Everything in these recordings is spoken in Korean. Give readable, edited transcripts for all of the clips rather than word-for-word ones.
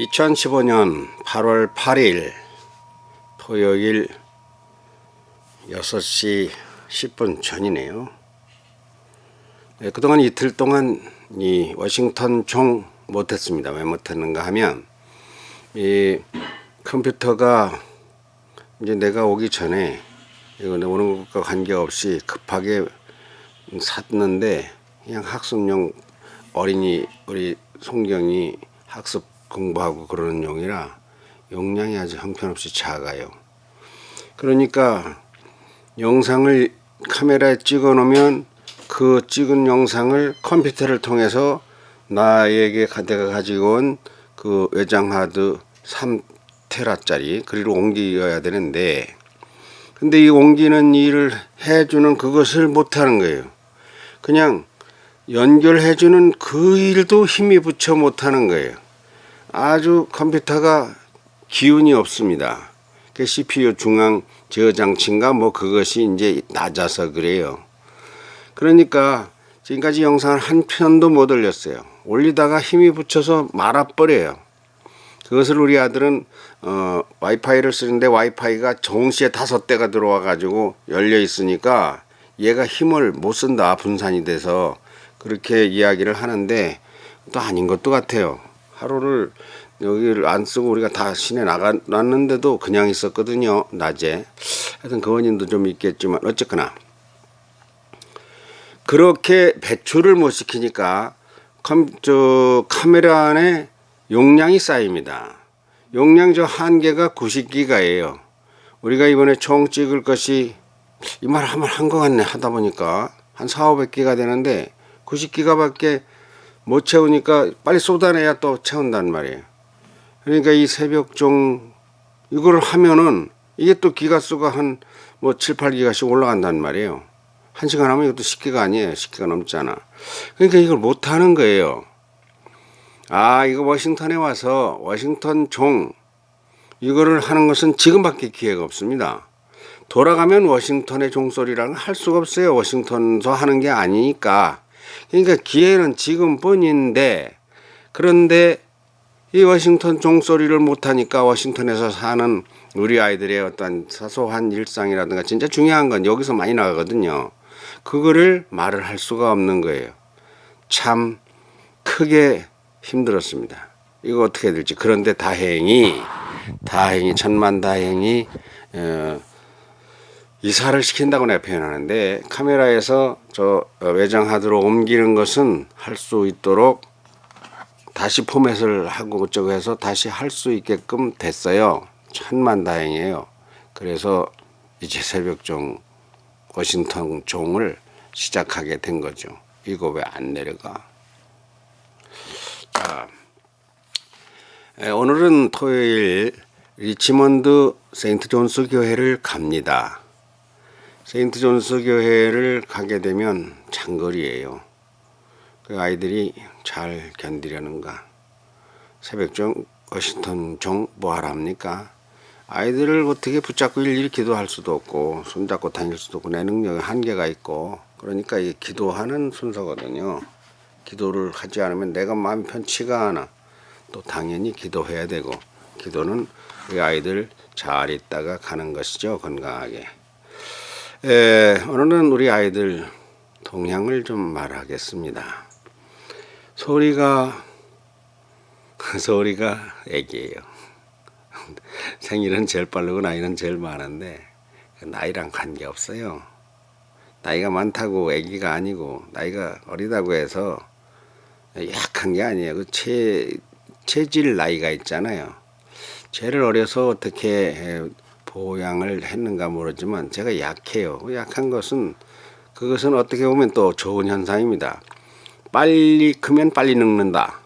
2015년 8월 8일 토요일 6시 10분 전이네요. 네, 그동안 이틀 동안 이 워싱턴 종 못했습니다. 왜 못했는가 하면 이 컴퓨터가 이제 내가 오기 전에 이거 오는 것과 관계없이 급하게 샀는데 그냥 학습용 어린이 우리 송경이 학습 공부하고 그러는 용이라 용량이 아주 형편없이 작아요. 그러니까 영상을 카메라에 찍어 놓으면 그 찍은 영상을 컴퓨터를 통해서 나에게 내가 가지고 온 그 외장 하드 3테라짜리 그리로 옮겨야 되는데 근데 이 옮기는 일을 해주는 그것을 못하는 거예요. 그냥 연결해주는 그 일도 힘이 붙여 못하는 거예요. 아주 컴퓨터가 기운이 없습니다. 그 CPU 중앙 저장치인가 뭐 그것이 이제 낮아서 그래요. 그러니까 지금까지 영상을 한 편도 못 올렸어요. 올리다가 힘이 붙여서 말아버려요. 그것을 우리 아들은 와이파이를 쓰는데 와이파이가 동시에 5대가 들어와 가지고 열려 있으니까 얘가 힘을 못 쓴다 분산이 돼서 그렇게 이야기를 하는데 또 아닌 것도 같아요. 하루를 여기를 안 쓰고 우리가 다 시내 나갔는데도 그냥 있었거든요. 낮에. 하여튼 그 원인도 좀 있겠지만 어쨌거나 그렇게 배출을 못 시키니까 카메라 안에 용량이 쌓입니다. 용량 저 한계가 90기가예요. 우리가 이번에 총 찍을 것이 이 말 한 것 같네. 하다 보니까 한 400~500기가 되는데 90기가밖에 못 채우니까 빨리 쏟아내야 또 채운단 말이에요. 그러니까 이 새벽종 이걸 하면은 이게 또 기가수가 한 뭐 7~8기가씩 올라간단 말이에요. 1시간 하면 이것도 10기가 아니에요. 10기가 넘잖아. 그러니까 이걸 못 하는 거예요. 아, 이거 워싱턴에 와서 워싱턴 종 이거를 하는 것은 지금밖에 기회가 없습니다. 돌아가면 워싱턴의 종소리라는 할 수가 없어요. 워싱턴에서 하는 게 아니니까. 그러니까 기회는 지금뿐인데 그런데 이 워싱턴 종소리를 못하니까 워싱턴에서 사는 우리 아이들의 어떤 사소한 일상이라든가 진짜 중요한 건 여기서 많이 나가거든요. 그거를 말을 할 수가 없는 거예요. 참 크게 힘들었습니다. 이거 어떻게 해야 될지. 그런데 다행히 천만다행히 이사를 시킨다고 내가 표현하는데 카메라에서 저 외장 하드로 옮기는 것은 할 수 있도록 다시 포맷을 하고 어쩌고 해서 다시 할 수 있게끔 됐어요. 천만다행이에요. 그래서 이제 새벽종 워싱턴 종을 시작하게 된 거죠. 이거 왜 안 내려가? 자, 오늘은 토요일 리치먼드 세인트 존스 교회를 갑니다. 세인트 존스 교회를 가게 되면 장거리예요. 그 아이들이 잘 견디려는가? 새벽종 워싱턴 종 뭐하러 합니까? 아이들을 어떻게 붙잡고 일일이 기도할 수도 없고 손잡고 다닐 수도 없고 내 능력에 한계가 있고 그러니까 이게 기도하는 순서거든요. 기도를 하지 않으면 내가 마음 편치가 않아. 또 당연히 기도해야 되고 기도는 우리 아이들 잘 있다가 가는 것이죠. 건강하게. 오늘은 우리 아이들 동향을 좀 말하겠습니다. 소리가 애기예요. 생일은 제일 빠르고 나이는 제일 많은데 나이랑 관계없어요. 나이가 많다고 애기가 아니고 나이가 어리다고 해서 약한 게 아니에요. 그 체질 나이가 있잖아요. 쟤를 어려서 어떻게 보양을 했는가 모르지만 제가 약해요. 약한 것은 그것은 어떻게 보면 또 좋은 현상입니다. 빨리 크면 빨리 늙는다.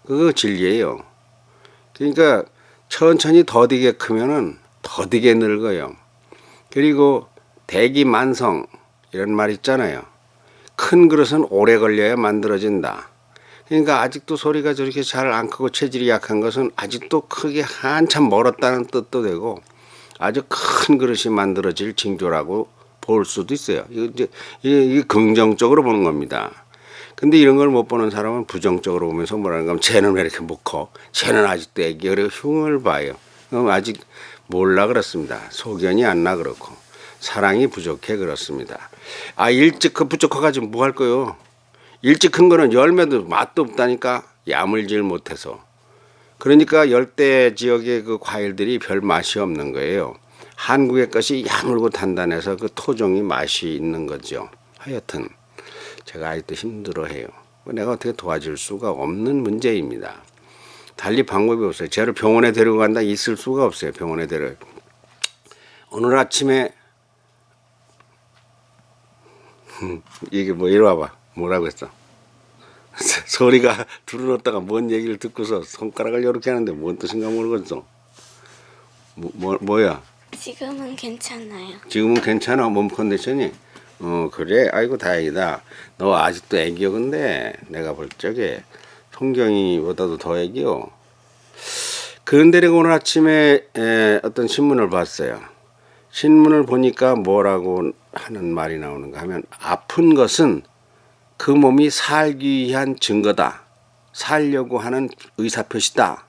그거 진리예요. 그러니까 천천히 더디게 크면은 더디게 늙어요. 그리고 대기만성 이런 말 있잖아요. 큰 그릇은 오래 걸려야 만들어진다. 그러니까 아직도 소리가 저렇게 잘 안 크고 체질이 약한 것은 아직도 크게 한참 멀었다는 뜻도 되고 아주 큰 그릇이 만들어질 징조라고 볼 수도 있어요. 이게 긍정적으로 보는 겁니다. 근데 이런 걸 못 보는 사람은 부정적으로 보면서 뭐라는 가 하면 쟤는 왜 이렇게 못 커? 쟤는 아직도 애기 어려 흉을 봐요. 그럼 아직 몰라 그렇습니다. 소견이 안 나 그렇고 사랑이 부족해 그렇습니다. 아 일찍 부족해가지고 뭐 할 거요? 일찍 큰 거는 열매도 맛도 없다니까 야물질 못해서. 그러니까 열대 지역의 그 과일들이 별 맛이 없는 거예요. 한국의 것이 야물고 단단해서 그 토종이 맛이 있는 거죠. 하여튼 제가 아직도 힘들어해요. 내가 어떻게 도와줄 수가 없는 문제입니다. 달리 방법이 없어요. 쟤를 병원에 데리고 간다 있을 수가 없어요. 병원에 데려. 오늘 아침에 이게 뭐 이리 와봐. 뭐라고 했어? 소리가 들어놓다가 뭔 얘기를 듣고서 손가락을 이렇게 하는데 뭔 뜻인가 모르겠어. 뭐야? 지금은 괜찮아요. 지금은 괜찮아 몸 컨디션이? 그래 아이고 다행이다. 너 아직도 애기요. 근데 내가 볼 적에 성경이보다도 더 애기요. 그런데 내가 오늘 아침에 어떤 신문을 봤어요. 신문을 보니까 뭐라고 하는 말이 나오는가 하면 아픈 것은 그 몸이 살기 위한 증거다. 살려고 하는 의사표시다.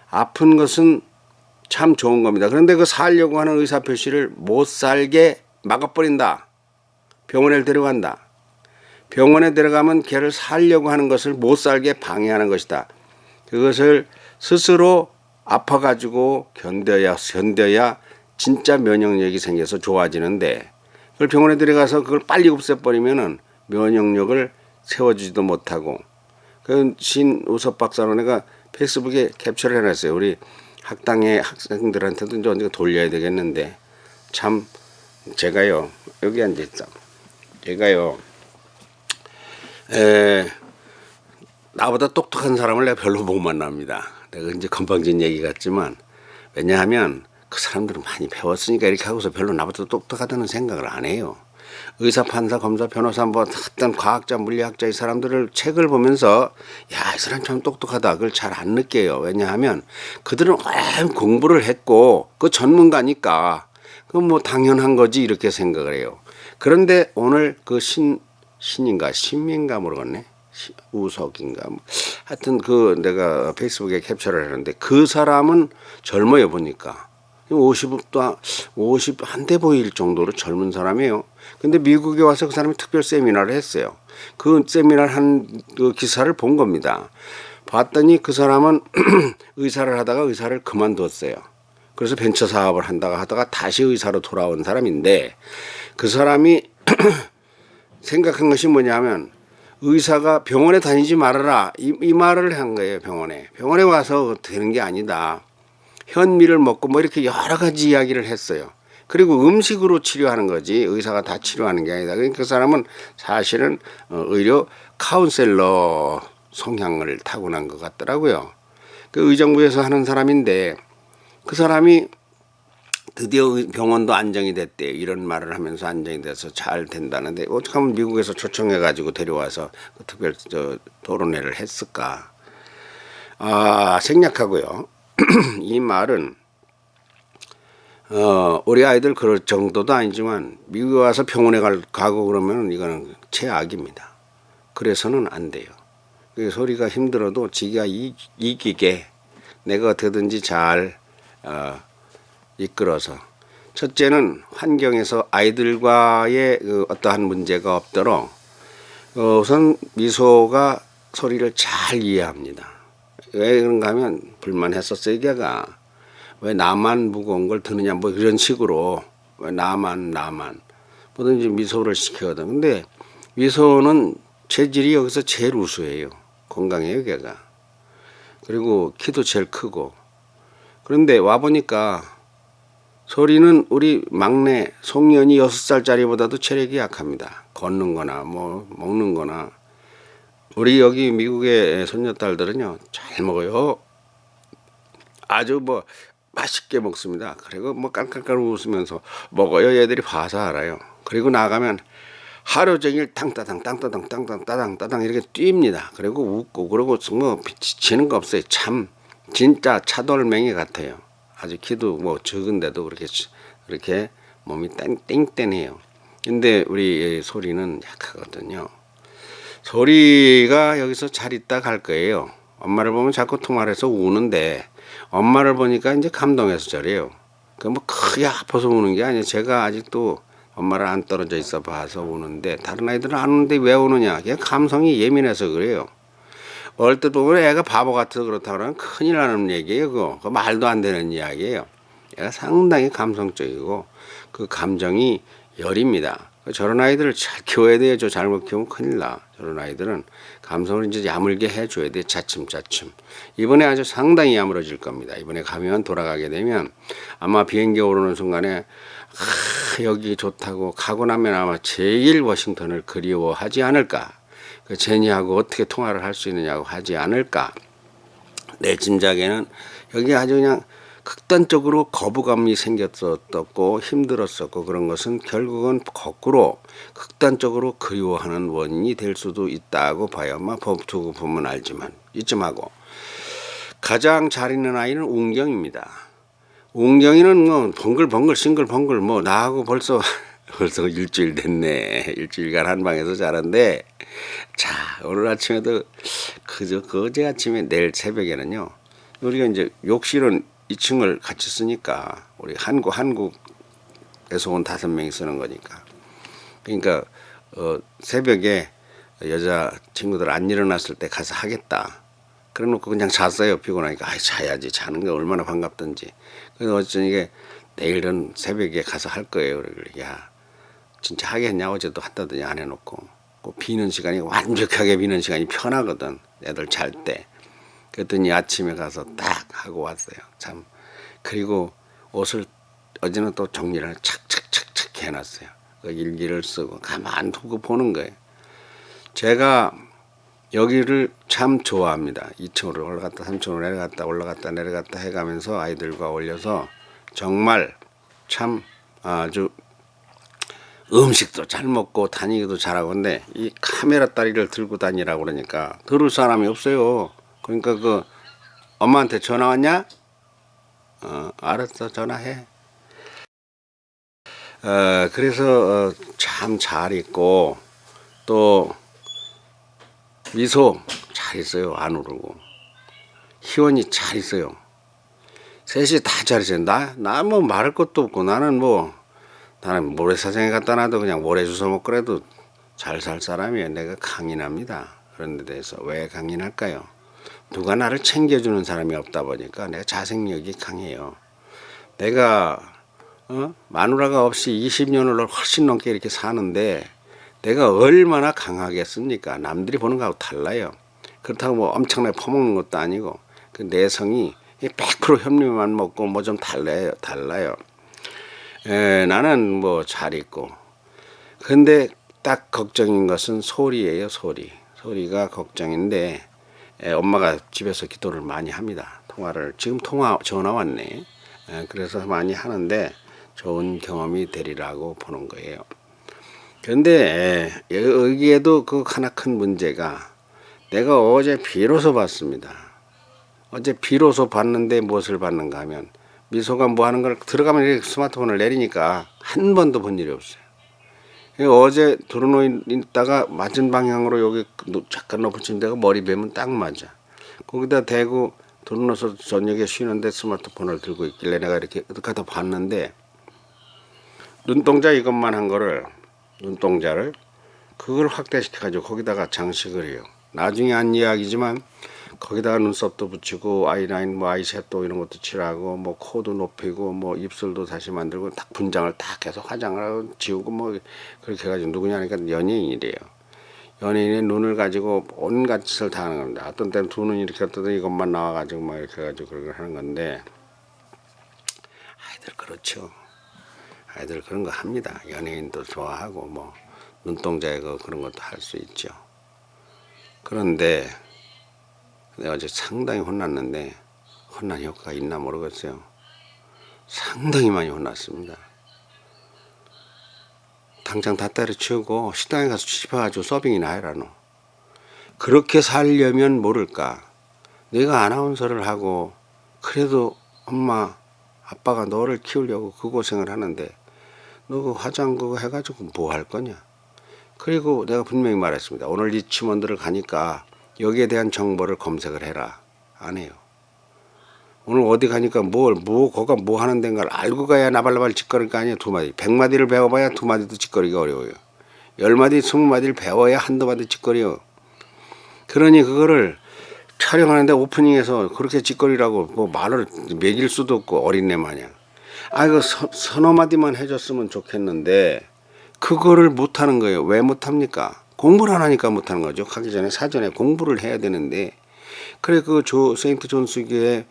아픈 것은 참 좋은 겁니다. 그런데 그 살려고 하는 의사표시를 못 살게 막아버린다. 병원에 데려간다. 병원에 데려가면 걔를 살려고 하는 것을 못 살게 방해하는 것이다. 그것을 스스로 아파가지고 견뎌야 진짜 면역력이 생겨서 좋아지는데 그걸 병원에 데려가서 그걸 빨리 없애버리면은 면역력을 세워주지도 못하고 그 신우섭 박사로 내가 페이스북에 캡처를 해놨어요. 우리 학당의 학생들한테도 이제 언젠가 돌려야 되겠는데 참 제가요 여기 앉아있어. 제가요 나보다 똑똑한 사람을 내가 별로 못 만납니다. 내가 이제 건방진 얘기 같지만 왜냐하면 그 사람들은 많이 배웠으니까 이렇게 하고서 별로 나보다 똑똑하다는 생각을 안 해요. 의사, 판사, 검사, 변호사, 뭐 어떤 과학자, 물리학자 이 사람들을 책을 보면서 야, 이 사람 참 똑똑하다. 그걸 잘 안 느껴요. 왜냐하면 그들은 공부를 했고 그 전문가니까 그건 뭐 당연한 거지 이렇게 생각을 해요. 그런데 오늘 그 신인가 신민가 모르겠네. 우석인가 하여튼 그 내가 페이스북에 캡처를 했는데 그 사람은 젊어요 보니까 50 한 대 보일 정도로 젊은 사람이에요. 근데 미국에 와서 그 사람이 특별 세미나를 했어요. 그 세미나를 한 그 기사를 본 겁니다. 봤더니 그 사람은 의사를 하다가 의사를 그만뒀어요. 그래서 벤처 사업을 하다가 다시 의사로 돌아온 사람인데 그 사람이 생각한 것이 뭐냐면 의사가 병원에 다니지 말아라 이 말을 한 거예요. 병원에 와서 되는 게 아니다. 현미를 먹고 뭐 이렇게 여러 가지 이야기를 했어요. 그리고 음식으로 치료하는 거지 의사가 다 치료하는 게 아니다. 그러니까 그 사람은 사실은 의료 카운셀러 성향을 타고난 것 같더라고요. 그 의정부에서 하는 사람인데 그 사람이 드디어 병원도 안정이 됐대요. 이런 말을 하면서 안정이 돼서 잘 된다는데 어떻게 하면 미국에서 초청해가지고 데려와서 그 특별 토론회를 했을까. 생략하고요. 이 말은 우리 아이들 그럴 정도도 아니지만 미국에 와서 병원에 가고 그러면 이거는 최악입니다. 그래서는 안 돼요. 그 소리가 힘들어도 지가 이기게 내가 어떻게든지 잘 이끌어서 첫째는 환경에서 아이들과의 그 어떠한 문제가 없도록 우선 미소가 소리를 잘 이해합니다. 왜 그런가 하면 불만했었어요. 걔가 왜 나만 무거운 걸 드느냐 뭐 이런 식으로 왜 나만 뭐든지 미소를 시키거든. 근데 미소는 체질이 여기서 제일 우수해요. 건강해요 걔가. 그리고 키도 제일 크고. 그런데 와보니까 소리는 우리 막내 송년이 6살짜리보다도 체력이 약합니다. 걷는 거나 뭐 먹는 거나. 우리 여기 미국의 손녀딸들은요 잘 먹어요. 아주 뭐 맛있게 먹습니다. 그리고 뭐 깔깔깔 웃으면서 먹어요. 얘들이 봐서 알아요. 그리고 나가면 하루 종일 땅따당 이렇게 뜁니다. 그리고 웃고 그러고 뭐 지치는 거 없어요. 참 진짜 차돌맹이 같아요. 아주 키도 뭐 적은데도 그렇게 몸이 땡땡해요. 근데 우리 소리는 약하거든요. 소리가 여기서 잘 있다 갈 거예요. 엄마를 보면 자꾸 통화를 해서 우는데 엄마를 보니까 이제 감동해서 저래요. 그 뭐 크게 아파서 우는 게 아니에요. 제가 아직도 엄마를 안 떨어져 있어 봐서 우는데 다른 아이들은 안 우는데 왜 우느냐? 그냥 감성이 예민해서 그래요. 어릴 때 보면 애가 바보 같아서 그렇다 그러면 큰일 나는 얘기예요. 그거 말도 안 되는 이야기예요. 애가 상당히 감성적이고 그 감정이 열입니다. 저런 아이들을 잘 키워야 돼요. 저 잘못 키우면 큰일 나. 저런 아이들은 감성을 이제 야물게 해줘야 돼. 차츰차츰. 이번에 아주 상당히 야물어질 겁니다. 이번에 가면 돌아가게 되면 아마 비행기 오르는 순간에 여기 좋다고 가고 나면 아마 제일 워싱턴을 그리워하지 않을까. 그 제니하고 어떻게 통화를 할 수 있느냐고 하지 않을까. 내 짐작에는 여기 아주 그냥 극단적으로 거부감이 생겼었고 힘들었었고 그런 것은 결국은 거꾸로 극단적으로 그리워하는 원인이 될 수도 있다고 봐요. 아마 두고 보면 알지만 이쯤 하고 가장 잘 있는 아이는 웅경입니다. 웅경이는 뭐 벙글벙글 싱글벙글 뭐 나하고 벌써 일주일 됐네. 일주일간 한 방에서 자란데 자 오늘 아침에도 그제 아침에 내일 새벽에는요. 우리가 이제 욕실은 2층을 같이 쓰니까 우리 한국에서 온 5명이 쓰는 거니까 그러니까 새벽에 여자 친구들 안 일어났을 때 가서 하겠다. 그래놓고 그냥 잤어요. 피곤하니까 자야지. 자는 게 얼마나 반갑던지. 그래서 어쨌든 이게 내일은 새벽에 가서 할 거예요. 그래 야 진짜 하겠냐 어제도 한다더니 안 해놓고 그 비는 시간이 완벽하게 비는 시간이 편하거든. 애들 잘 때. 그랬더니 아침에 가서 딱 하고 왔어요. 참. 그리고 옷을 어제는 또 정리를 착착착착 해놨어요. 그 일기를 쓰고 가만 두고 보는 거예요. 제가 여기를 참 좋아합니다. 2층으로 올라갔다 3층으로 내려갔다 올라갔다 내려갔다 해가면서 아이들과 올려서 정말 참 아주 음식도 잘 먹고 다니기도 잘하고 근데 이 카메라 다리를 들고 다니라고 그러니까 들을 사람이 없어요. 그러니까 그 엄마한테 전화 왔냐? 알았어 전화해. 그래서 참 잘 있고 또 미소 잘 있어요. 안 울고 희원이 잘 있어요. 셋이 다 잘 있어요. 나 뭐 말할 것도 없고 나는 모래사장에 갖다 놔도 그냥 모래 주워 먹더라도 잘 살 사람이에요. 내가 강인합니다. 그런 데 대해서 왜 강인할까요? 누가 나를 챙겨주는 사람이 없다 보니까 내가 자생력이 강해요. 내가 마누라가 없이 20년을 훨씬 넘게 이렇게 사는데 내가 얼마나 강하겠습니까? 남들이 보는 거하고 달라요. 그렇다고 뭐 엄청나게 퍼먹는 것도 아니고 그 내성이 100% 현미만 먹고 뭐 좀 달라요. 나는 뭐 잘 있고 근데 딱 걱정인 것은 소리예요. 소리가 걱정인데 엄마가 집에서 기도를 많이 합니다. 지금 전화 왔네. 그래서 많이 하는데 좋은 경험이 되리라고 보는 거예요. 그런데 여기에도 그 하나 큰 문제가 내가 어제 비로소 봤습니다. 어제 비로소 봤는데 무엇을 봤는가 하면 미소가 뭐 하는 걸 들어가면 이렇게 스마트폰을 내리니까 한 번도 본 일이 없어요. 어제 들어놓 있다가 맞은 방향으로 여기 잠깐 높은 침대가 머리 베면 딱 맞아. 거기다 대고 들어놓아서 저녁에 쉬는데 스마트폰을 들고 있길래 내가 이렇게 어떡하다 봤는데 눈동자 이것만 한 거를 눈동자를 그걸 확대시켜가지고 거기다가 장식을 해요. 나중에 한 이야기지만 거기다가 눈썹도 붙이고 아이라인 뭐 아이섀도우 이런 것도 칠하고 뭐 코도 높이고 뭐 입술도 다시 만들고 딱 분장을 딱 계속 화장을 하고 지우고 뭐 그렇게 해가지고 누구냐니까 연예인이래요. 연예인의 눈을 가지고 온갖 짓을 다 하는 겁니다. 어떤 때는 두 눈이 이렇게 어떤 이것만 나와가지고 막 이렇게 해가지고 그걸 하는 건데 아이들 그렇죠. 아이들 그런 거 합니다. 연예인도 좋아하고 뭐 눈동자에 그런 것도 할 수 있죠. 그런데 내가 어제 상당히 혼났는데 혼난 효과가 있나 모르겠어요. 상당히 많이 혼났습니다. 당장 다 때려치우고 식당에 가서 집어가지고 서빙이나 해라노. 그렇게 살려면 모를까. 내가 아나운서를 하고 그래도 엄마 아빠가 너를 키우려고 그 고생을 하는데 너 그 화장 그거 해가지고 뭐 할 거냐. 그리고 내가 분명히 말했습니다. 오늘 리치먼드를 가니까 여기에 대한 정보를 검색을 해라. 안 해요. 오늘 어디 가니까 거가 뭐 하는 데인가를 알고 가야 나발나발 짓거릴 거 아니에요. 2마디. 100마디를 배워봐야 2마디도 짓거리기가 어려워요. 10마디, 20마디를 배워야 한두 마디 짓거리요. 그러니 그거를 촬영하는데 오프닝에서 그렇게 짓거리라고 뭐 말을 매길 수도 없고 어린애 마냥. 이거 서너 마디만 해줬으면 좋겠는데 그거를 못하는 거예요. 왜 못합니까? 공부를 안 하니까 못하는 거죠. 가기 전에 사전에 공부를 해야 되는데 그래 그 세인트 존스교회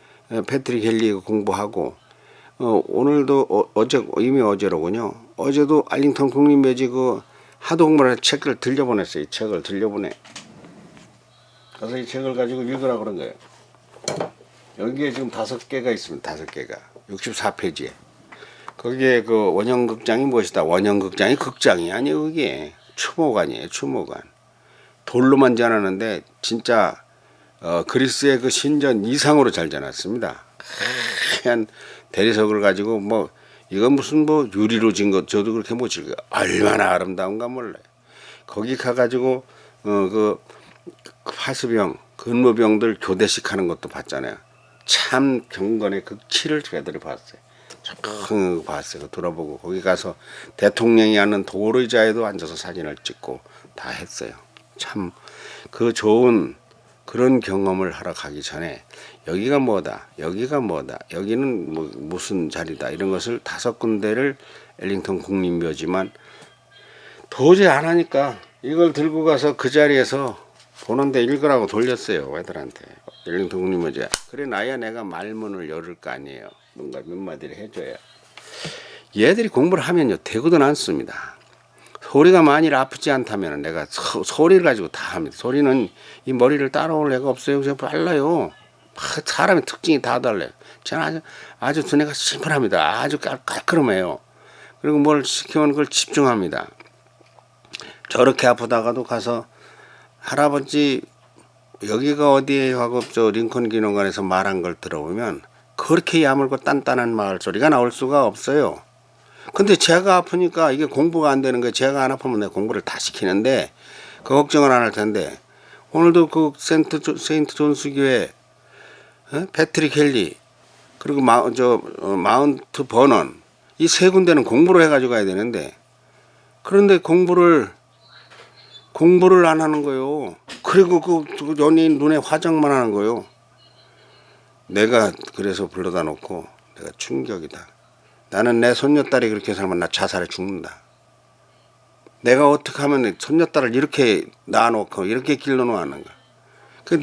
패트릭 헨리 공부하고 오늘도 이미 어제로군요. 어제도 알링턴 국립묘지 그 하도 공부를 책을 들려보냈어요. 이 책을 들려보내. 그래서 이 책을 가지고 읽으라 그런 거예요. 여기에 지금 5개가 있습니다. 5개가 64페이지에. 거기에 그 원형극장이 무엇이다. 원형극장이 극장이 아니에요. 그게 추모관이에요. 추모관. 돌로만 지어놨는데 진짜 그리스의 그 신전 이상으로 잘 지어놨습니다. 하얀 대리석을 가지고 뭐 이건 무슨 뭐 유리로 진 것 저도 그렇게 못 즐겨. 얼마나 아름다운가 몰라요. 거기 가가지고 그 파수병 근무병들 교대식 하는 것도 봤잖아요. 참 경건의 극치를 제대로 봤어요. 참 봤어요. 들어보고 거기 가서 대통령이 앉는 도의자에도 앉아서 사진을 찍고 다 했어요. 참 그 좋은 그런 경험을 하러 가기 전에 여기가 뭐다, 여기가 뭐다, 여기는 뭐 무슨 자리다 이런 것을 5군데를 엘링턴 국립묘지만 도저히 안 하니까 이걸 들고 가서 그 자리에서 보는데 읽으라고 돌렸어요. 애들한테. 엘링턴 국립묘지. 그래 나야 내가 말문을 열을 거 아니에요. 뭔가 몇 마디를 해줘야. 얘들이 공부를 하면요 되거든 않습니다. 소리가 만일 아프지 않다면 내가 소리를 가지고 다 합니다. 소리는 이 머리를 따라올 애가 없어요. 그냥 빨라요. 사람의 특징이 다 달라요. 저는 아주 두뇌가 심플합니다. 아주 깔끔해요. 그리고 뭘 시키면 그걸 집중합니다. 저렇게 아프다가도 가서 할아버지 여기가 어디에요 하고 저 링컨 기념관에서 말한 걸 들어보면 그렇게 야물고 단단한 말 소리가 나올 수가 없어요. 근데 제가 아프니까 이게 공부가 안 되는 거예요. 제가 안 아프면 내가 공부를 다 시키는데 그 걱정을 안 할 텐데 오늘도 그 세인트 존스 교회 패트릭 헨리 그리고 마운트 버넌 이 3군데는 공부를 해가지고 가야 되는데 그런데 공부를 안 하는 거예요. 그리고 그 연예인 눈에 화장만 하는 거예요. 내가 그래서 불러다 놓고 내가 충격이다. 나는 내 손녀딸이 그렇게 살면 나 자살해 죽는다. 내가 어떻게 하면 손녀딸을 이렇게 낳아놓고 이렇게 길러놓았는가.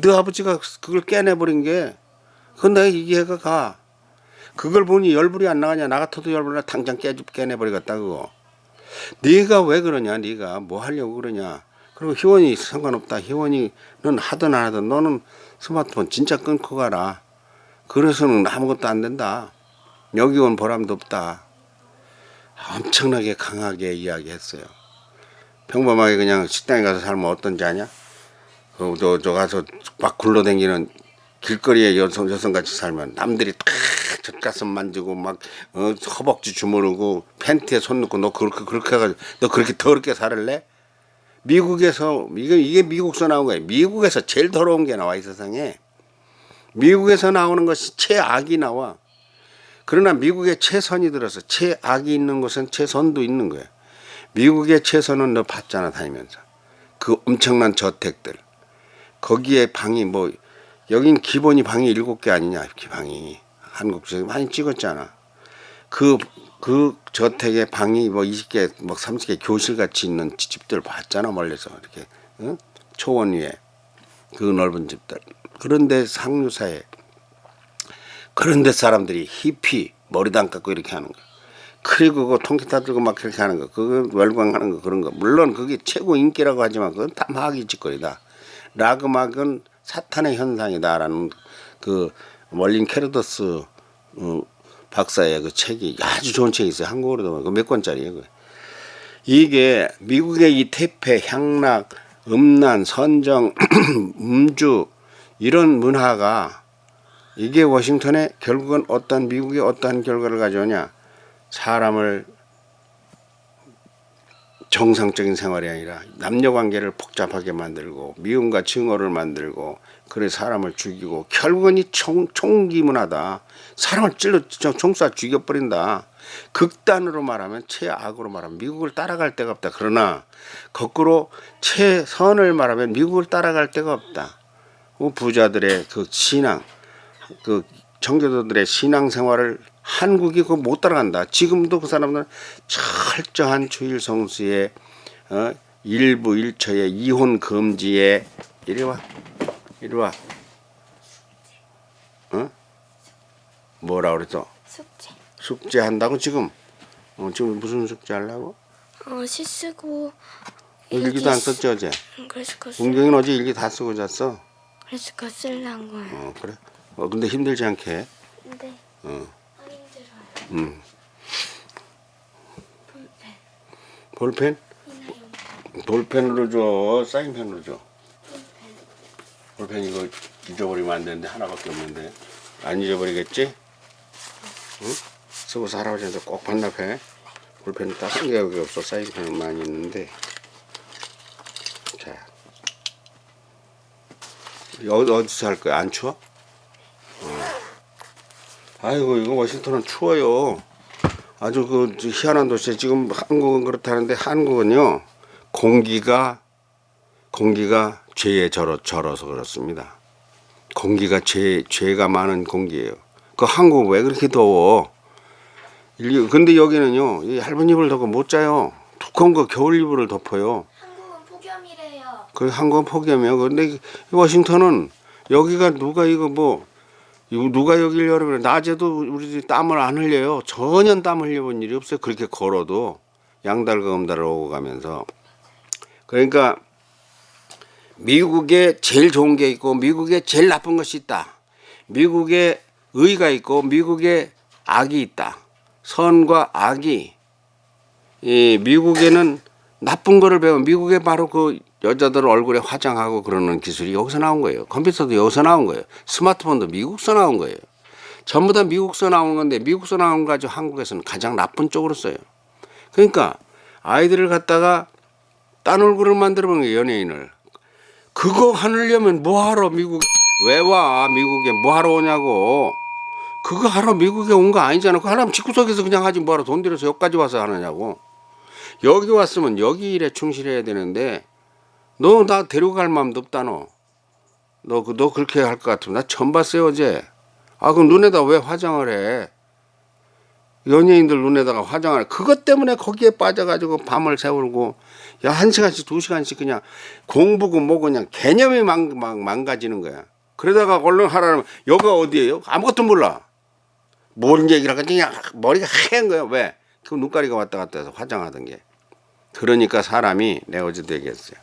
너 아버지가 그걸 깨내버린 게 그건 내가 이해가 가. 그걸 보니 열불이 안 나가냐. 나 같아도 열불나 당장 깨내버리겠다 그거. 네가 왜 그러냐. 네가 뭐 하려고 그러냐. 그리고 희원이 상관없다. 희원이는 하든 안 하든 너는 스마트폰 진짜 끊고 가라. 그래서는 아무것도 안 된다. 여기 온 보람도 없다. 엄청나게 강하게 이야기했어요. 평범하게 그냥 식당에 가서 살면 어떤지 아냐? 저 가서 막 굴러다니는 길거리에 여성같이 살면 남들이 다 젖가슴 만지고 막 허벅지 주무르고 팬티에 손 넣고 너 그렇게 해가지고 너 그렇게 더럽게 살을래? 미국에서 이게 미국에서 나온 거예요. 미국에서 제일 더러운 게 나와 이 세상에. 미국에서 나오는 것이 최악이 나와. 그러나 미국에 최선이 들어서 최악이 있는 곳은 최선도 있는 거예요. 미국의 최선은 너 봤잖아 다니면서. 그 엄청난 저택들. 거기에 방이 뭐 여긴 기본이 방이 7개 아니냐 이렇게 방이. 한국에서 많이 찍었잖아. 그 저택에 방이 뭐 20개 뭐 30개 교실같이 있는 집들 봤잖아 멀리서 이렇게 초원 위에 그 넓은 집들. 그런데 상류사회 그런데 사람들이 히피 머리도 안 깎고 이렇게 하는 거. 그리고 그 통기타 들고 막 그렇게 하는 거. 그거 wel광하는 거 그런 거. 물론 그게 최고 인기라고 하지만 그건 다 마귀 짓거리다. 라그막은 사탄의 현상이다라는 그 멀린 캐르더스 박사의 그 책이 아주 좋은 책이 있어요. 한국어로도 그 몇 권짜리예요. 그. 이게 미국의 이 태폐, 향락, 음란, 선정, 음주 이런 문화가 이게 워싱턴에 결국은 어떤 미국의 어떠한 결과를 가져오냐. 사람을 정상적인 생활이 아니라 남녀 관계를 복잡하게 만들고 미움과 증오를 만들고 그래 사람을 죽이고 결국은 이 총기문화다. 사람을 찔러 총 쏴 죽여버린다. 극단으로 말하면 최악으로 말하면 미국을 따라갈 데가 없다. 그러나 거꾸로 최선을 말하면 미국을 따라갈 데가 없다. 부자들의 그 신앙, 그 청교도들의 신앙생활을 한국이 그거 못 따라간다. 지금도 그 사람들은 철저한 주일 성수에 일부 일처의 이혼 금지에 이리 와. 뭐라 그랬어? 숙제 한다고 지금? 지금 무슨 숙제 하려고? 시 쓰고 일기도 안 썼지 어제? 그래서 그거 문경이는 어제 일기 다 쓰고 잤어? 그래서 그거 쓰려고요. 그래? 근데 힘들지 않게? 근데 어. 힘들어요. 볼펜? 볼펜으로 줘? 사인펜으로 줘? 볼펜 이거 잊어버리면 안 되는데 하나밖에 없는데 안 잊어버리겠지? 응? 쓰고서 할아버지한테 꼭 반납해. 볼펜 딱 한 개가 없어. 사인펜은 많이 있는데. 자, 어디서 할 거야? 안 추워? 아이고 이거 워싱턴은 추워요. 아주 그 희한한 도시에 지금 한국은 그렇다는데 한국은요 공기가 죄에 절어서 그렇습니다. 공기가 죄가 많은 공기예요. 그 한국 왜 그렇게 더워? 근데 여기는요 이 얇은 이불을 덮고 못 자요. 두꺼운 거 겨울 이불을 덮어요. 한국은 폭염이래요. 그 한국은 폭염이요. 근데 이 워싱턴은 여기가 누가 여길 여름에 낮에도 우리 땀을 안 흘려요. 전혀 땀 흘려본 일이 없어요. 그렇게 걸어도 양달과 음달을 오고 가면서. 그러니까 미국에 제일 좋은 게 있고 미국에 제일 나쁜 것이 있다. 미국에 의가 있고 미국에 악이 있다. 선과 악이 미국에는 나쁜 거를 배워. 미국에 바로 그 여자들 얼굴에 화장하고 그러는 기술이 여기서 나온 거예요. 컴퓨터도 여기서 나온 거예요. 스마트폰도 미국서 나온 거예요. 전부 다 미국서 나온 건데 미국서 나온 거 가지고 한국에서는 가장 나쁜 쪽으로 써요. 그러니까 아이들을 갖다가 딴 얼굴을 만들어보는 거예요. 연예인을. 그거 하려면 뭐하러 왜 와? 미국에 뭐하러 오냐고. 그거 하러 미국에 온 거 아니잖아. 그거 하려면 집구석에서 그냥 하지 뭐하러 돈 들여서 여기까지 와서 하느냐고. 여기 왔으면 여기 일에 충실해야 되는데 너 나 데려갈 마음도 없다 너. 너 그렇게 할 것 같으면 나 처음 봤어요 어제. 그럼 눈에다 왜 화장을 해? 연예인들 눈에다가 화장을 해. 그것 때문에 거기에 빠져가지고 밤을 새우고 야 1시간씩 2시간씩 그냥 공부고 뭐고 그냥 개념이 망가지는 거야. 그러다가 얼른 하라면 여기가 어디예요? 아무것도 몰라. 뭔 얘기를 하까 그냥 머리가 하얀 거야. 왜? 그 눈가리가 왔다 갔다 해서 화장하던 게. 그러니까 사람이 내가 어제도 얘기했어요.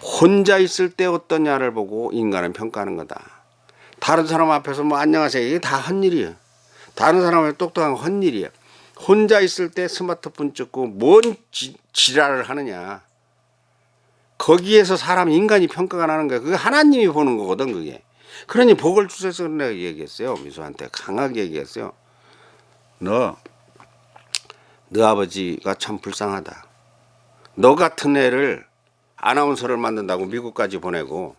혼자 있을 때 어떠냐를 보고 인간은 평가하는 거다. 다른 사람 앞에서 뭐 안녕하세요. 이게 다 헛일이에요. 다른 사람의 똑똑한 헛일이에요. 혼자 있을 때 스마트폰 찍고 뭔 지랄을 하느냐. 거기에서 사람 인간이 평가가 나는 거야. 그게 하나님이 보는 거거든 그게. 그러니 복을 주셔서 내가 얘기했어요. 미수한테 강하게 얘기했어요. 너 아버지가 참 불쌍하다. 너 같은 애를 아나운서를 만든다고 미국까지 보내고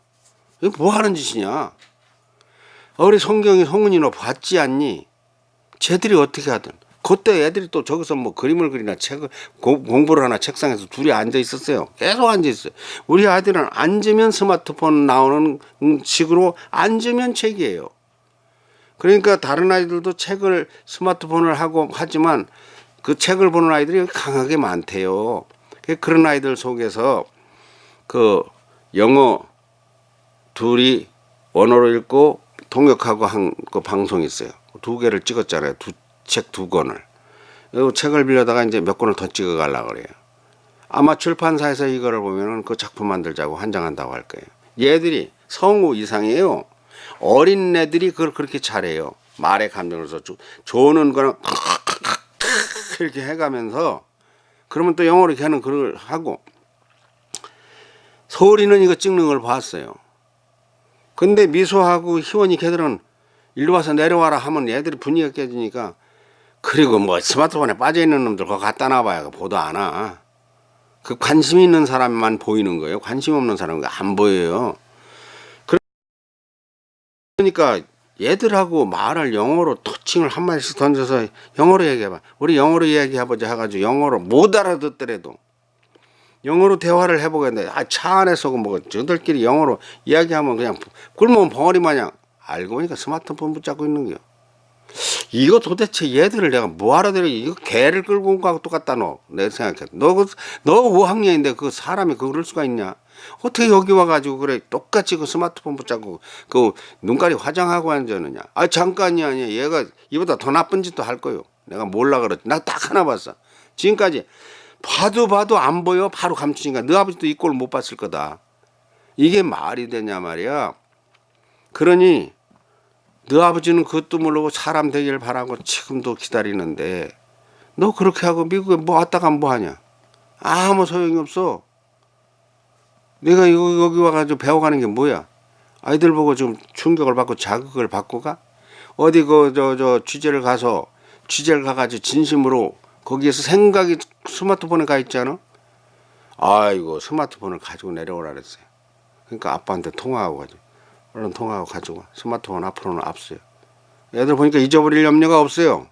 이거 뭐 하는 짓이냐. 우리 성훈이 너 봤지 않니? 쟤들이 어떻게 하든 그때 애들이 또 저기서 뭐 그림을 그리나 공부를 하나 책상에서 둘이 앉아 있었어요. 계속 앉아 있어요. 우리 아들은 앉으면 스마트폰 나오는 식으로 앉으면 책이에요. 그러니까 다른 아이들도 책을 스마트폰을 하고 하지만 그 책을 보는 아이들이 강하게 많대요. 그런 아이들 속에서 그 영어 둘이 원어로 읽고 통역하고 한 그 방송이 있어요. 2개를 찍었잖아요. 책 2권을. 이 책을 빌려다가 이제 몇 권을 더 찍어 가려고 그래요. 아마 출판사에서 이거를 보면은 그 작품 만들자고 환장한다고 할 거예요. 얘들이 성우 이상이에요. 어린 애들이 그걸 그렇게 잘해요. 말의 감정을 써서 조는 거는 이렇게 해가면서 그러면 또 영어로 이렇게 하는 그걸 하고 서울이는 이거 찍는 걸 봤어요. 근데 미소하고 희원이 걔들은 일로 와서 내려와라 하면 애들이 분위기가 깨지니까 그리고 뭐 스마트폰에 빠져있는 놈들 그거 갖다 놔봐야 보도 안 와. 그 관심 있는 사람만 보이는 거예요. 관심 없는 사람은 안 보여요. 그러니까 얘들하고 말을 영어로 터칭을 한마디씩 던져서 영어로 얘기해봐. 우리 영어로 이야기해보자 해가지고 영어로 못 알아듣더라도 영어로 대화를 해보겠는데 차 안에서 뭐 저들끼리 영어로 이야기하면 그냥 굶으면 벙어리 마냥 알고 보니까 스마트폰 붙잡고 있는 거요. 이거 도대체 얘들을 내가 뭐하러 데려 이거 개를 끌고 온 거하고 똑같다 너. 내가 생각해. 너 5학년인데 그 사람이 그럴 수가 있냐. 어떻게 여기 와가지고 그래 똑같이 그 스마트폰 붙잡고 그 눈깔이 화장하고 앉았느냐. 잠깐이 아니야. 얘가 이보다 더 나쁜 짓도 할 거요. 내가 몰라 그랬지. 나 딱 하나 봤어. 지금까지 봐도 안 보여. 바로 감추니까 너 아버지도 이 꼴 못 봤을 거다. 이게 말이 되냐 말이야. 그러니 너 아버지는 그것도 모르고 사람 되기를 바라고 지금도 기다리는데 너 그렇게 하고 미국에 뭐 왔다가 뭐 하냐. 아무 소용이 없어. 내가 여기 와가지고 배워가는 게 뭐야? 아이들 보고 좀 충격을 받고 자극을 받고 가? 어디 취재를 가가지고 진심으로 거기에서 생각이 스마트폰에 가 있잖아? 아이고, 스마트폰을 가지고 내려오라 그랬어요. 그러니까 아빠한테 통화하고 가지고. 얼른 통화하고 가지고 스마트폰 앞으로는 앞서요. 애들 보니까 잊어버릴 염려가 없어요.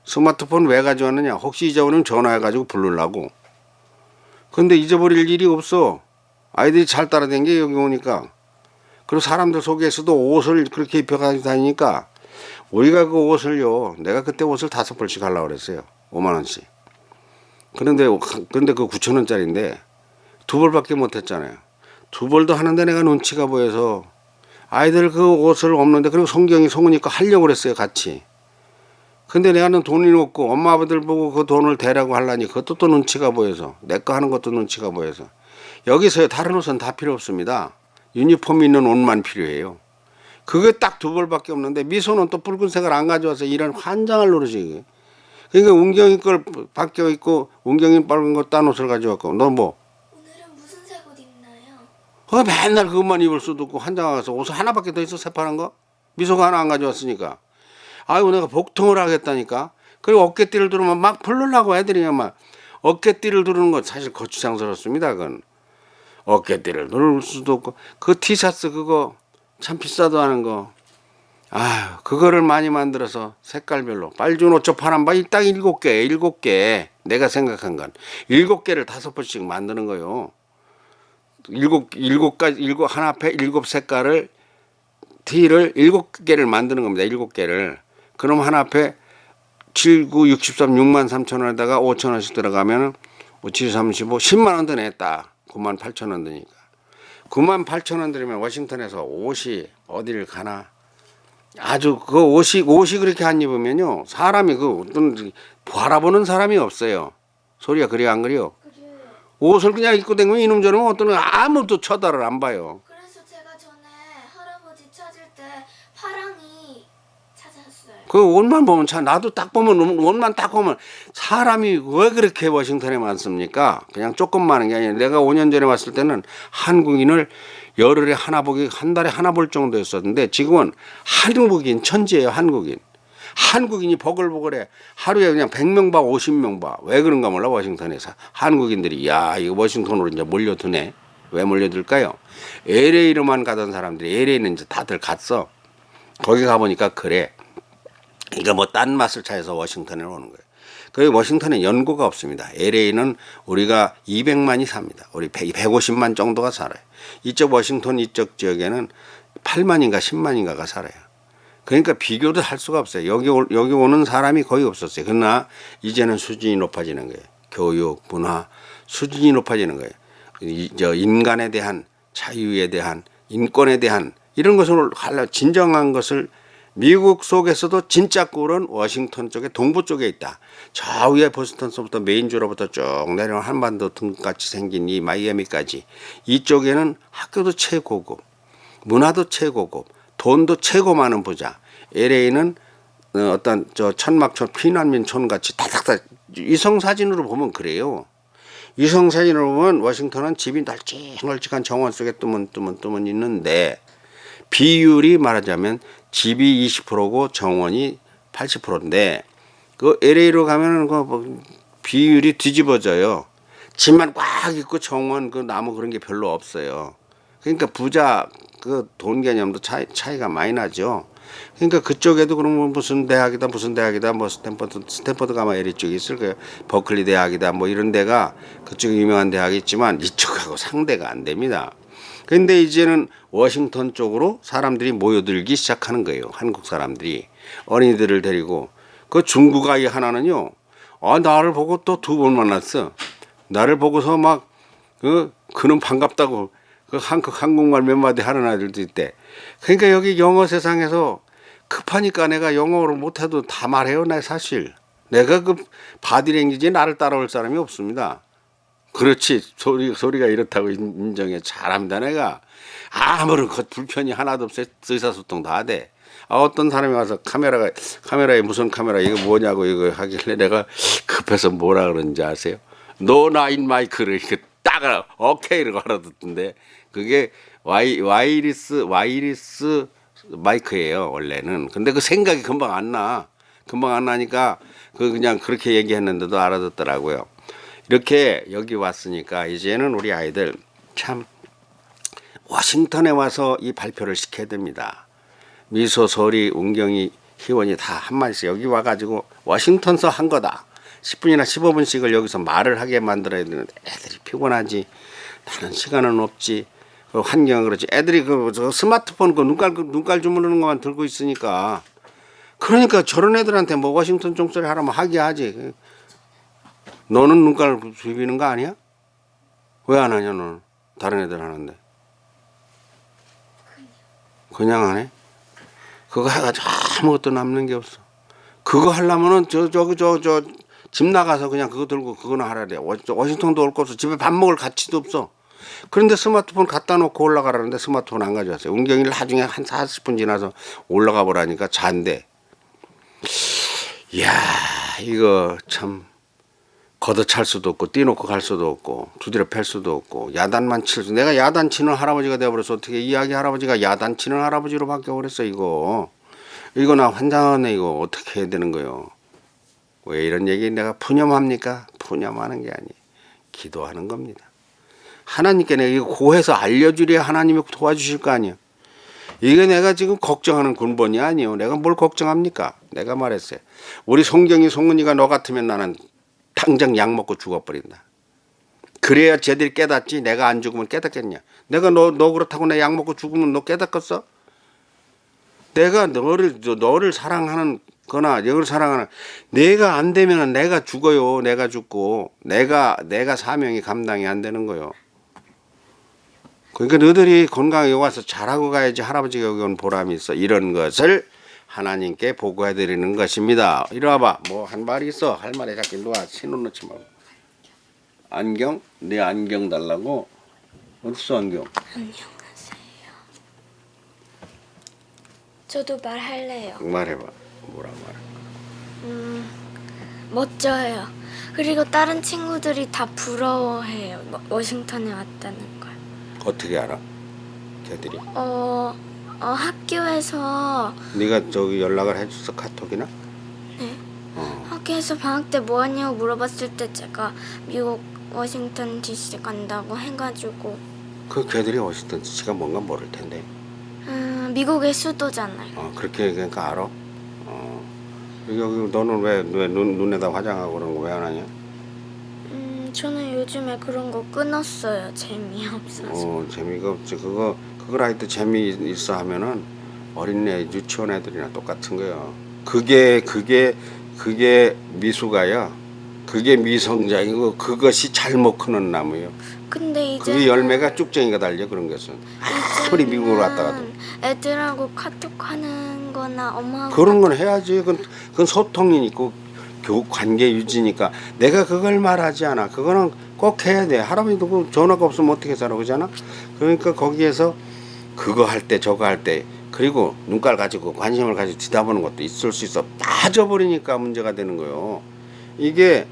스마트폰 왜 가져왔느냐? 혹시 잊어버리면 전화해가지고 부르려고. 근데 잊어버릴 일이 없어. 아이들이 잘 따라다니게 여기 오니까. 그리고 사람들 속에서도 옷을 그렇게 입혀가지고 다니니까 우리가 그 옷을요. 내가 그때 옷을 5벌씩 하려고 그랬어요. 5만 원씩. 그런데 그 9천 원짜리인데 2벌밖에 못 했잖아요. 2벌도 하는데 내가 눈치가 보여서 아이들 그 옷을 없는데 그리고 성경이 송으니까 하려고 그랬어요. 같이. 근데 내가는 돈이 없고 엄마 아버들 보고 그 돈을 대라고 하려니 그것도 또 눈치가 보여서 내 거 하는 것도 눈치가 보여서 여기서요 다른 옷은 다 필요 없습니다. 유니폼 있는 옷만 필요해요. 그게 딱 2벌밖에 없는데 미소는 또 붉은색을 안 가져와서 이런 환장을 노르지. 그러니까 운경이 걸 바뀌어 있고 운경이 빨간 거 딴 옷을 가져왔고 너 뭐? 오늘은 무슨 색 옷 입나요? 맨날 그것만 입을 수도 없고 환장하서 옷을 하나밖에 더 있어 새파란 거? 미소가 하나 안 가져왔으니까. 아이고 내가 복통을 하겠다니까. 그리고 어깨띠를 두르면 막 부르려고 애들이 막 어깨띠를 두르는 건 사실 거추장스럽습니다. 그건 어깨띠를 누를 수도 없고 그 티셔츠 그거 참 비싸도 하는 거. 아유 그거를 많이 만들어서 색깔별로 빨준 옷저 파란 바이 딱 7개 내가 생각한 건 7개를 5번씩 만드는 거요. 한 앞에 7색깔을 티를 7개를 만드는 겁니다. 7개를. 그럼 한 앞에 7, 9, 63, 6만 3천 원에다가 5천 원씩 들어가면 5, 7, 35, 10만 원 드네 딱. 9만 8천 원 드니까. 9만 8천 원 들으면 워싱턴에서 옷이 어디를 가나. 아주 그 옷이 그렇게 안 입으면요. 사람이 그 어떤 바라보는 사람이 없어요. 소리가 그래요 안 그래요? 그래요. 옷을 그냥 입고 다니면 이놈 저놈 어떤 아무도 쳐다를 안 봐요. 그래서 제가 전에 할아버지 찾을 때 파랑이 찾았어요. 그 옷만 보면 참 나도 딱 보면 옷만 딱 보면 사람이 왜 그렇게 워싱턴에 많습니까? 그냥 조금 많은 게 아니라 내가 5년 전에 왔을 때는 한국인을 열흘에 하나 보기 한 달에 하나 볼 정도였었는데 지금은 한국인 천지예요. 한국인이 버글버글해. 하루에 그냥 100명 봐 50명 봐. 왜 그런가 몰라 워싱턴에서. 한국인들이 야 이거 워싱턴으로 이제 몰려드네. 왜 몰려들까요? LA로만 가던 사람들이 LA는 이제 다들 갔어. 거기 가보니까 그래. 이거 뭐 딴 맛을 차해서 워싱턴에 오는 거예요. 그 워싱턴에 연고가 없습니다. LA는 우리가 200만이 삽니다. 우리 150만 정도가 살아요. 이쪽 워싱턴 이쪽 지역에는 8만인가 10만인가가 살아요. 그러니까 비교도 할 수가 없어요. 여기 오는 사람이 거의 없었어요. 그러나 이제는 수준이 높아지는 거예요. 교육, 문화 수준이 높아지는 거예요. 인간에 대한 자유에 대한 인권에 대한 이런 것을 진정한 것을 미국 속에서도 진짜 꿀은 워싱턴 쪽에 동부 쪽에 있다. 저 위에 보스턴서부터 메인주로부터 쭉 내려온 한반도 등같이 생긴 이 마이애미까지 이쪽에는 학교도 최고급, 문화도 최고급, 돈도 최고 많은 부자. LA는 어떤 저 천막촌 피난민촌 같이 다닥다닥 위성 사진으로 보면 그래요. 위성 사진으로 보면 워싱턴은 집이 널찍널찍한 정원 속에 뜨문 있는데 비율이 말하자면 집이 20%고 정원이 80%인데 그 LA로 가면은 그 비율이 뒤집어져요. 집만 꽉 있고 정원 그 나무 그런 게 별로 없어요. 그러니까 부자 그 돈 개념도 차이가 많이 나죠. 그러니까 그쪽에도 그러면 무슨 대학이다 뭐 스탠퍼드가 아마 LA 쪽에 있을 거예요. 버클리 대학이다 뭐 이런 데가 그쪽에 유명한 대학이 있지만 이쪽하고 상대가 안 됩니다. 근데 이제는 워싱턴 쪽으로 사람들이 모여들기 시작하는 거예요. 한국 사람들이 어린이들을 데리고 그 중국 아이 하나는요. 나를 보고 또 두 번 만났어. 나를 보고서 막 그는 반갑다고 한국말 몇 마디 하는 아들도 있대. 그러니까 여기 영어 세상에서 급하니까 내가 영어를 못해도 다 말해요. 나 사실 내가 그 바디랭귀지 나를 따라올 사람이 없습니다. 그렇지 소리가 이렇다고 인정해. 잘합니다. 내가 아무런 불편이 하나도 없어. 의사소통 다 돼. 어떤 사람이 와서 카메라에 무슨 카메라 이거 뭐냐고 이거 하길래 내가 급해서 뭐라 그런지 아세요? No 나인 마이크를 이렇게 딱 오케이라고 알아듣던데 그게 와이리스 마이크예요 원래는. 근데 그 생각이 금방 안 나니까 그냥 그렇게 얘기했는데도 알아듣더라고요. 이렇게 여기 왔으니까 이제는 우리 아이들 참 워싱턴에 와서 이 발표를 시켜야 됩니다. 미소, 소리, 운경이, 희원이 다 한마디씩 여기 와가지고 워싱턴서 한 거다. 10분이나 15분씩을 여기서 말을 하게 만들어야 되는데 애들이 피곤하지. 나는 시간은 없지. 그 환경은 그렇지. 애들이 저 스마트폰 눈깔 주무르는 것만 들고 있으니까. 그러니까 저런 애들한테 뭐 워싱턴 종소리 하라면 하게 하지. 너는 눈깔 비비는 거 아니야? 왜 안 하냐 너는? 다른 애들 하는데. 그냥 안 해? 그거 해가지고 아무것도 남는 게 없어. 그거 하려면은 집 나가서 그냥 그거 들고 그거나 하라 그래. 워싱턴도 올 거 없어. 집에 밥 먹을 가치도 없어. 그런데 스마트폰 갖다 놓고 올라가라는데 스마트폰 안 가져왔어요. 운경이를 나중에 한 40분 지나서 올라가 보라니까 잔대. 이야 이거 참 걷어찰 수도 없고 뛰놓고 갈 수도 없고 두드려 팰 수도 없고 야단만 칠 수. 내가 야단 치는 할아버지가 되어버렸어. 어떻게 이야기 할아버지가 야단 치는 할아버지로 바뀌어버렸어. 이거 나 환장하네. 이거 어떻게 해야 되는 거요? 왜 이런 얘기 내가 푸념합니까? 푸념하는 게 아니에요. 기도하는 겁니다. 하나님께 내가 이거 고해서 알려주려야 하나님이 도와주실 거 아니에요. 이게 내가 지금 걱정하는 근본이 아니에요. 내가 뭘 걱정합니까? 내가 말했어요. 우리 송은이가 너 같으면 나는 당장 약 먹고 죽어버린다. 그래야 쟤들이 깨닫지. 내가 안 죽으면 깨닫겠냐. 내가 너 그렇다고 내 약 먹고 죽으면 너 깨닫겠어? 내가 너를 사랑하는 거나 너를 사랑하는 내가 안 되면 내가 죽어요. 내가 죽고 내가 사명이 감당이 안 되는 거요. 그러니까 너희들이 건강하게 와서 잘하고 가야지 할아버지가 여기 온 보람이 있어. 이런 것을 하나님께 보고해 드리는 것입니다. 이리 와봐. 뭐 한 말이 있어. 할 말에 자꾸 놓아. 신혼 놓지 말고. 안경? 내 안경 달라고? 어딨어 안경? 안녕하세요. 저도 말할래요. 말해봐. 뭐라 말해? 멋져요. 그리고 다른 친구들이 다 부러워해요. 워싱턴에 왔다는 걸. 어떻게 알아? 걔들이? 학교에서 네가 저기 연락을 해줬어? 카톡이나? 네. 학교에서 방학 때 뭐 하냐고 물어봤을 때 제가 미국 워싱턴 DC 간다고 해가지고. 그 걔들이 워싱턴 DC가 뭔가 모를 텐데. 미국의 수도잖아요. 그렇게 그러니까 알아? 여기 너는 왜 눈에다 화장하고 그런 거 왜 안 하냐? 저는 요즘에 그런 거 끊었어요. 재미없어서. 재미가 없지. 그걸 할 때 재미있어 하면은 어린애 유치원 애들이나 똑같은 거야. 그게 미숙아야. 그게 미성장이고 그것이 잘못 크는 나무예요. 근데 이제 그게 열매가 쭉쟁이가 달려 그런 것은. 아무리 미국으로 왔다 가도. 애들하고 카톡하는 거나 엄마하고 그런 건 해야지. 그건 소통이니까 관계 유지니까. 내가 그걸 말하지 않아. 그거는 꼭 해야 돼. 할아버지도 그 전화가 없으면 어떻게 살아 그러잖아. 그러니까 거기에서 그거 할 때 저거 할 때 그리고 눈깔 가지고 관심을 가지고 뒤다보는 것도 있을 수 있어. 빠져버리니까 문제가 되는 거예요. 이게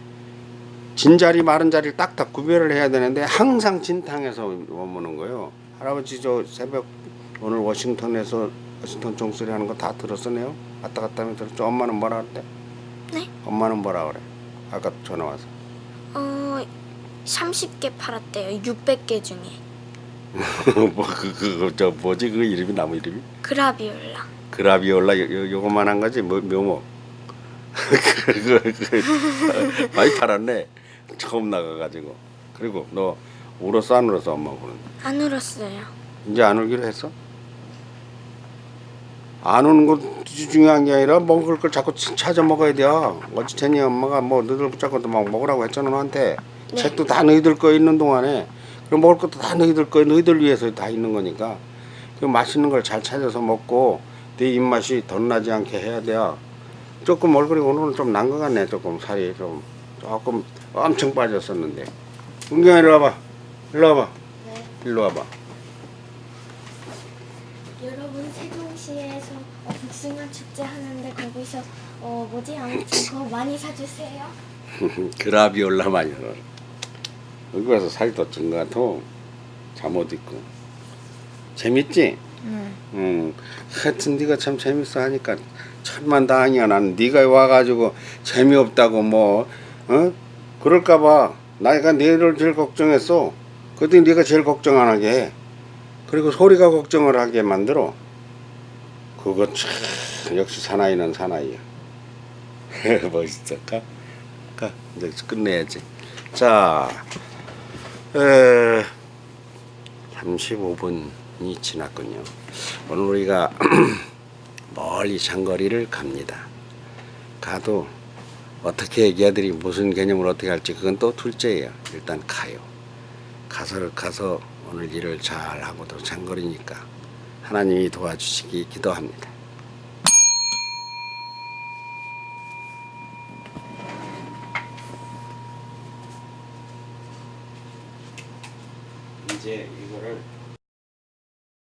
진자리 마른 자리를 딱딱 구별을 해야 되는데 항상 진탕에서 머무는 거예요. 할아버지 저 새벽 오늘 워싱턴에서 워싱턴 종소리 하는 거 다 들었었네요. 왔다 갔다 하면 들었죠. 엄마는 뭐라 그랬대? 네? 엄마는 뭐라 그래? 아까 전화 와서. 30개 팔았대요. 600개 중에. 저 뭐지 그 이름이 나무 이름이? 그라비올라. 그라비올라 요거만한 거지 뭐 묘목. 많이 팔았네. 처음 나가가지고. 그리고 너 울었어 안 울었어 엄마 보는? 안 울었어요. 이제 안 울기로 했어? 안 우는 것이 중요한 게 아니라 먹을 걸 자꾸 찾아 먹어야 돼. 어찌됐니 엄마가 뭐 너희들 붙잡고 막 먹으라고 했잖아 너한테. 네. 책도 다 너희들 거 있는 동안에 그럼 먹을 것도 다 너희들 거 너희들 위해서 다 있는 거니까 그 맛있는 걸 잘 찾아서 먹고 네 입맛이 덧나지 않게 해야 돼요. 조금 얼굴이 오늘은 좀 난 것 같네. 조금 살이 조금 엄청 빠졌었는데. 은경아 일로 와봐. 일로 와봐. 네. 일로 와봐. 여러분 세종시에서 복숭아 축제 하는데 거기서 아무튼 그거 많이 사주세요. 그라비올라 많이 사. 여기 와서 살이 더 찐 것 같아. 잠옷 입고. 재밌지? 하여튼 네가 참 재밌어 하니까 천만다행이야. 난 네가 와가지고 재미없다고 뭐 그럴까봐 내가 너를 제일 걱정했어. 그랬더니 네가 제일 걱정 안 하게 해. 그리고 소리가 걱정을 하게 만들어. 그거 참 역시 사나이는 사나이야. 멋있어. 가 이제 끝내야지. 자 35분이 지났군요. 오늘 우리가 멀리 장거리를 갑니다. 가도 어떻게 애기들이 무슨 개념을 어떻게 할지 그건 또 둘째예요. 일단 가요. 가서 오늘 일을 잘 하고도 장거리니까 하나님이 도와주시기 기도합니다. 이제 이거를